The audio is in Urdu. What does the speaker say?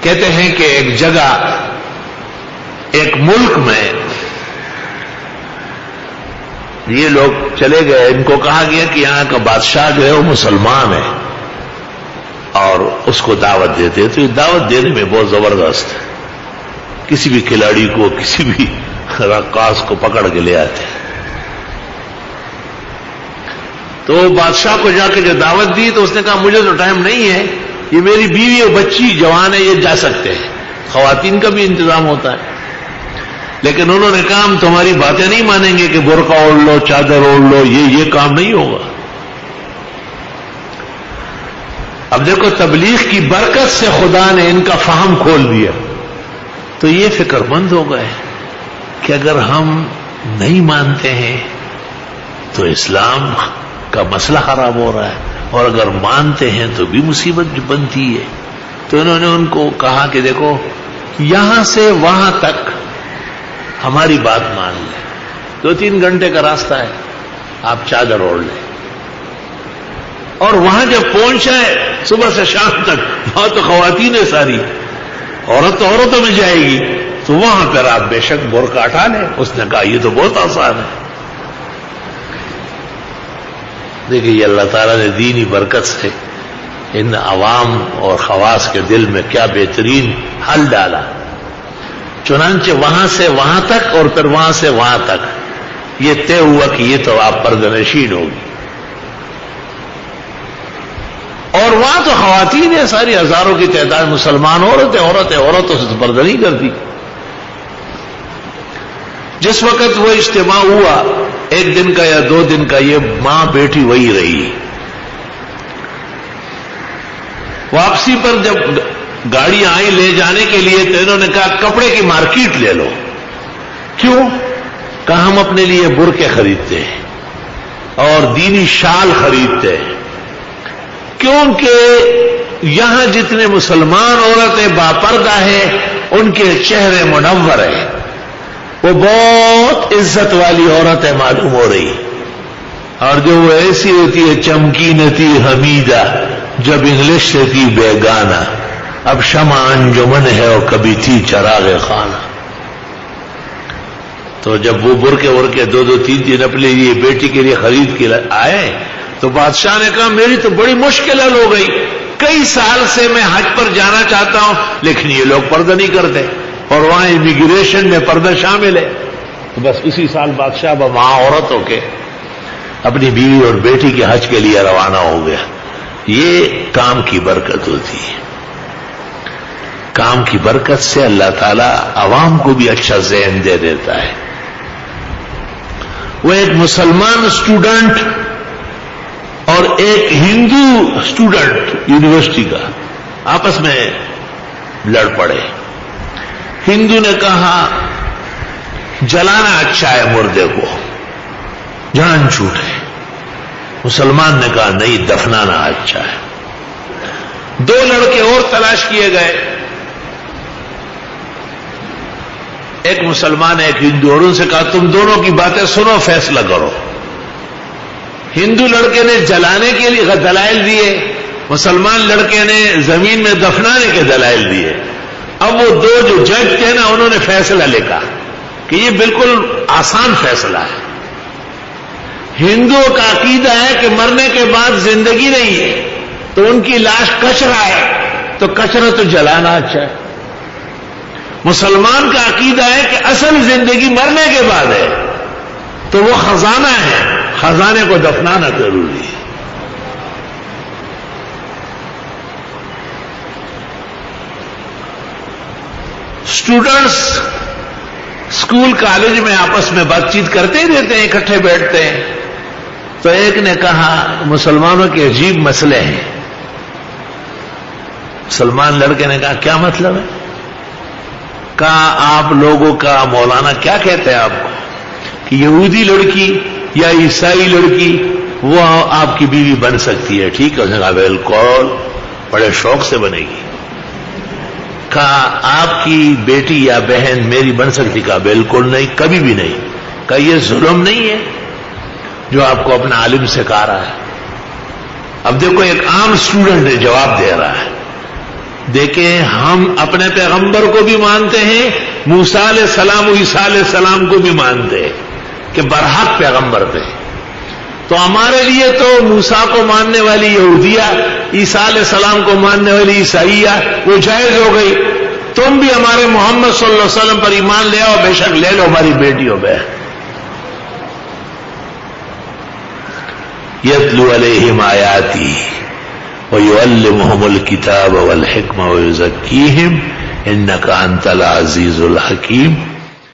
کہتے ہیں کہ ایک جگہ ایک ملک میں یہ لوگ چلے گئے، ان کو کہا گیا کہ یہاں کا بادشاہ جو ہے وہ مسلمان ہے اور اس کو دعوت دیتے، تو یہ دعوت دینے میں بہت زبردست ہے، کسی بھی کھلاڑی کو کسی بھی رقاص کو پکڑ کے لے آتے. تو بادشاہ کو جا کے جو دعوت دی تو اس نے کہا مجھے تو ٹائم نہیں ہے، یہ میری بیوی اور بچی جوان ہے، یہ جا سکتے ہیں، خواتین کا بھی انتظام ہوتا ہے. لیکن انہوں نے کہا ہم تمہاری باتیں نہیں مانیں گے کہ برقع اوڑھ لو، چادر اوڑھ لو، یہ کام نہیں ہوگا. اب دیکھو تبلیغ کی برکت سے خدا نے ان کا فہم کھول دیا، تو یہ فکر مند ہو گئے کہ اگر ہم نہیں مانتے ہیں تو اسلام کا مسئلہ خراب ہو رہا ہے، اور اگر مانتے ہیں تو بھی مصیبت بنتی ہے. تو انہوں نے ان کو کہا کہ دیکھو یہاں سے وہاں تک ہماری بات مان لیں، 2-3 گھنٹے کا راستہ ہے، آپ چادر اوڑھ لیں. اور وہاں جب پہنچائے صبح سے شام تک، وہاں تو خواتین ہے ساری، عورت تو عورتوں میں جائے گی، تو وہاں پر آپ بے شک برقع ہٹا لیں. اس نے کہا یہ تو بہت آسان ہے. دیکھیے یہ اللہ تعالیٰ نے دینی برکت سے ان عوام اور خواص کے دل میں کیا بہترین حل ڈالا. چنانچہ وہاں سے وہاں تک اور پھر وہاں سے وہاں تک یہ طے ہوا کہ یہ تو آپ پردہ نشین ہوگی. اور وہاں تو خواتین ہیں ساری، ہزاروں کی تعداد، مسلمان عورتوں سے تو پردہ نہیں کرتی. جس وقت وہ اجتماع ہوا 1 دن کا یا 2 دن کا، یہ ماں بیٹی وہی رہی. واپسی پر جب گاڑیاں آئی لے جانے کے لیے تو انہوں نے کہا کپڑے کی مارکیٹ لے لو. کیوں؟ کہا ہم اپنے لیے برقعے خریدتے ہیں اور دینی شال خریدتے ہیں، کیونکہ یہاں جتنے مسلمان عورتیں باپردہ ہیں ان کے چہرے منور ہیں، وہ بہت عزت والی عورتیں معلوم ہو رہی. اور جو وہ ایسی ہوتی ہے چمکی نتی حمیدہ، جب انگلش سے تھی بیگانہ، اب شمع انجمن ہے اور کبھی تھی چراغ خانہ. تو جب وہ برقعے 2-3 اپنے لیے بیٹی کے لیے خرید کے آئے تو بادشاہ نے کہا میری تو بڑی مشکل حل ہو گئی، کئی سال سے میں حج پر جانا چاہتا ہوں لیکن یہ لوگ پردہ نہیں کرتے، اور وہاں امیگریشن میں پردہ شامل ہے. تو بس اسی سال بادشاہ وہاں عورت ہو کے اپنی بیوی اور بیٹی کے حج کے لیے روانہ ہو گیا. یہ کام کی برکت ہوتی ہے. کام کی برکت سے اللہ تعالیٰ عوام کو بھی اچھا ذہن دے دیتا ہے. وہ ایک مسلمان اسٹوڈنٹ اور ایک ہندو اسٹوڈنٹ یونیورسٹی کا آپس میں لڑ پڑے. ہندو نے کہا جلانا اچھا ہے مردے کو، جان چھوٹے. مسلمان نے کہا نہیں، دفنانا اچھا ہے. 2 لڑکے اور تلاش کیے گئے، ایک مسلمان ایک ہندو، اور ان سے کہا تم دونوں کی باتیں سنو، فیصلہ کرو. ہندو لڑکے نے جلانے کے لیے دلائل دیے، مسلمان لڑکے نے زمین میں دفنانے کے دلائل دیے. اب وہ 2 جو جج تھے نا، انہوں نے فیصلہ لکھا کہ یہ بالکل آسان فیصلہ ہے. ہندوؤں کا عقیدہ ہے کہ مرنے کے بعد زندگی نہیں ہے، تو ان کی لاش کچرا ہے، تو کچرا تو جلانا اچھا ہے. مسلمان کا عقیدہ ہے کہ اصل زندگی مرنے کے بعد ہے، تو وہ خزانہ ہے، خزانے کو دفنانا ضروری ہے. اسٹوڈنٹس اسکول کالج میں آپس میں بات چیت کرتے ہی رہتے ہیں، اکٹھے بیٹھتے ہیں. تو ایک نے کہا مسلمانوں کے عجیب مسئلے ہیں. مسلمان لڑکے نے کہا کیا مطلب ہے؟ کہا آپ لوگوں کا مولانا کیا کہتے ہیں آپ کو کہ یہودی لڑکی یا عیسائی لڑکی وہ آپ کی بیوی بن سکتی ہے؟ ٹھیک ہے. اس نے کہا بالکل، بڑے شوق سے بنے گی. کہا آپ کی بیٹی یا بہن میری بن سکتی؟ کہا بالکل نہیں، کبھی بھی نہیں. کہا یہ ظلم نہیں ہے جو آپ کو اپنا عالم سکھا رہا ہے؟ اب دیکھو ایک عام اسٹوڈنٹ نے جواب دے رہا ہے. دیکھیں ہم اپنے پیغمبر کو بھی مانتے ہیں، موسیٰ علیہ السلام و عیسیٰ علیہ السلام کو بھی مانتے ہیں کہ برحق پیغمبر تھے. تو ہمارے لیے تو موسیٰ کو ماننے والی یہودیہ، عیسیٰ علیہ السلام کو ماننے والی عیسائیہ وہ جائز ہو گئی. تم بھی ہمارے محمد صلی اللہ علیہ وسلم پر ایمان لے آؤ، بے شک لے لو ہماری بیٹیوں پہ. یتلو علیہم آیاتی وَيُعَلِّمُهُمُ الْكِتَابَ وَالْحِكْمَةَ وَيُزَكِّيهِمْ إِنَّكَ أَنْتَ الْعَزِيزُ الْحَكِيمُ.